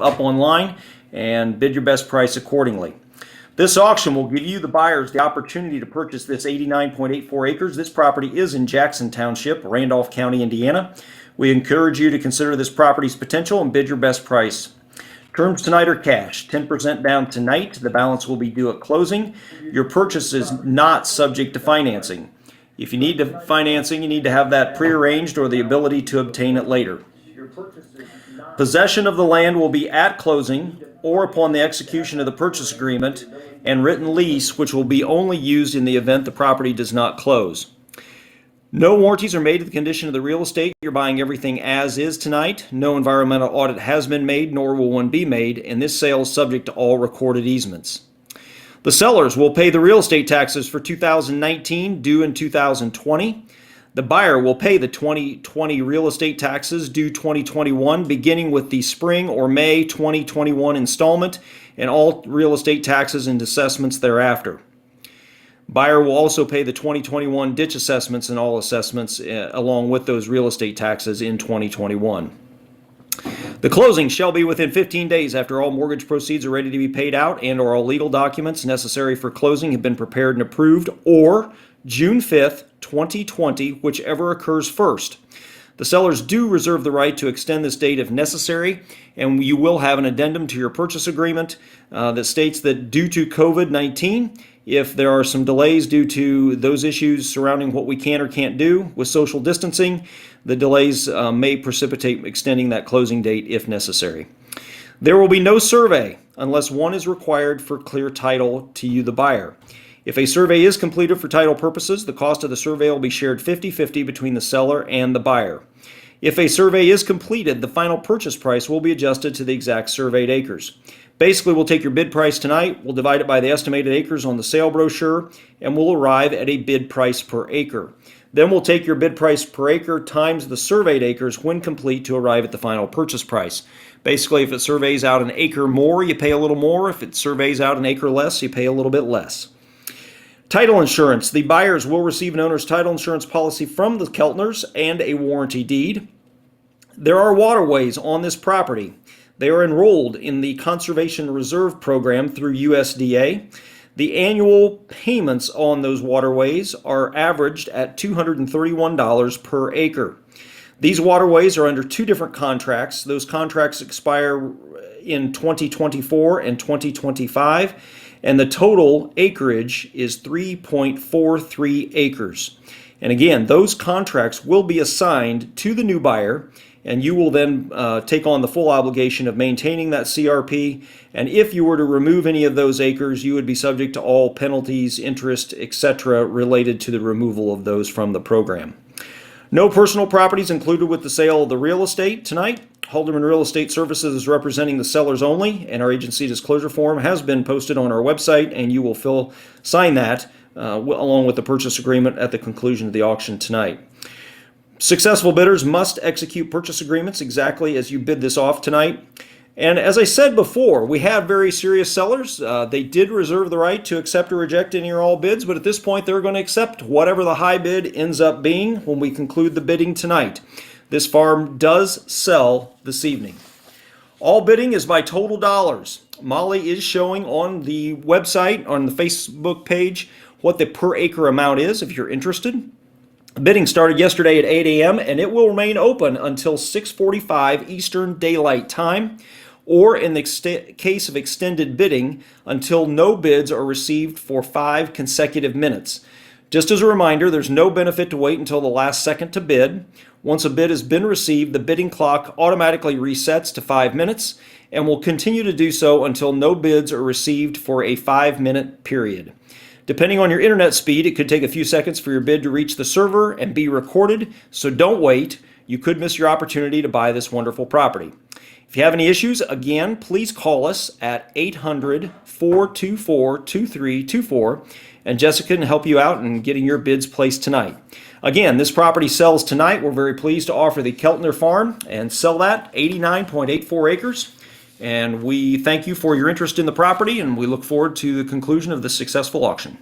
up online and bid your best price accordingly. This auction will give you, the buyers, the opportunity to purchase this 89.84 acres. This property is in Jackson Township, Randolph County, Indiana. We encourage you to consider this property's potential and bid your best price. Terms tonight are cash, 10% down tonight. The balance will be due at closing. Your purchase is not subject to financing. If you need financing, you need to have that prearranged or the ability to obtain it later. Possession of the land will be at closing or upon the execution of the purchase agreement and written lease, which will be only used in the event the property does not close. No warranties are made to the condition of the real estate. You're buying everything as is tonight. No environmental audit has been made, nor will one be made, and this sale is subject to all recorded easements. The sellers will pay the real estate taxes for 2019 due in 2020. The buyer will pay the 2020 real estate taxes due 2021, beginning with the spring or May 2021 installment, and all real estate taxes and assessments thereafter. Buyer will also pay the 2021 ditch assessments and all assessments along with those real estate taxes in 2021. The closing shall be within 15 days after all mortgage proceeds are ready to be paid out and or all legal documents necessary for closing have been prepared and approved, or June 5th, 2020, whichever occurs first. The sellers do reserve the right to extend this date if necessary, and you will have an addendum to your purchase agreement that states that due to COVID-19, if there are some delays due to those issues surrounding what we can or can't do with social distancing, the delays may precipitate extending that closing date if necessary. There will be no survey unless one is required for clear title to you, the buyer. If a survey is completed for title purposes, the cost of the survey will be shared 50-50 between the seller and the buyer. If a survey is completed, the final purchase price will be adjusted to the exact surveyed acres. Basically, we'll take your bid price tonight, we'll divide it by the estimated acres on the sale brochure, and we'll arrive at a bid price per acre. Then we'll take your bid price per acre times the surveyed acres when complete to arrive at the final purchase price. Basically, if it surveys out an acre more, you pay a little more. If it surveys out an acre less, you pay a little bit less. Title insurance. The buyers will receive an owner's title insurance policy from the Keltners and a warranty deed. There are waterways on this property. They are enrolled in the Conservation Reserve Program through USDA. The annual payments on those waterways are averaged at $231 per acre. These waterways are under two different contracts. Those contracts expire in 2024 and 2025. And the total acreage is 3.43 acres. And again, those contracts will be assigned to the new buyer, and you will then take on the full obligation of maintaining that CRP. And if you were to remove any of those acres, you would be subject to all penalties, interest, etc. related to the removal of those from the program. No personal properties included with the sale of the real estate tonight. Halderman Real Estate Services is representing the sellers only, and our agency disclosure form has been posted on our website, and you will sign that along with the purchase agreement at the conclusion of the auction tonight. Successful bidders must execute purchase agreements exactly as you bid this off tonight. And as I said before, we have very serious sellers. They did reserve the right to accept or reject any or all bids, but at this point they're going to accept whatever the high bid ends up being when we conclude the bidding tonight. This farm does sell this evening. All bidding is by total dollars. Molly is showing on the website, on the Facebook page, what the per acre amount is if you're interested. Bidding started yesterday at 8 a.m. and it will remain open until 6:45 Eastern Daylight Time, or in the case of extended bidding, until no bids are received for 5 consecutive minutes. Just as a reminder, there's no benefit to wait until the last second to bid. Once a bid has been received, the bidding clock automatically resets to 5 minutes and will continue to do so until no bids are received for a 5-minute period. Depending on your internet speed, it could take a few seconds for your bid to reach the server and be recorded, so don't wait. You could miss your opportunity to buy this wonderful property. If you have any issues, again, please call us at 800-424-2324, and Jessica can help you out in getting your bids placed tonight. Again, this property sells tonight. We're very pleased to offer the Keltner Farm and sell that 89.84 acres. And we thank you for your interest in the property, and we look forward to the conclusion of this successful auction.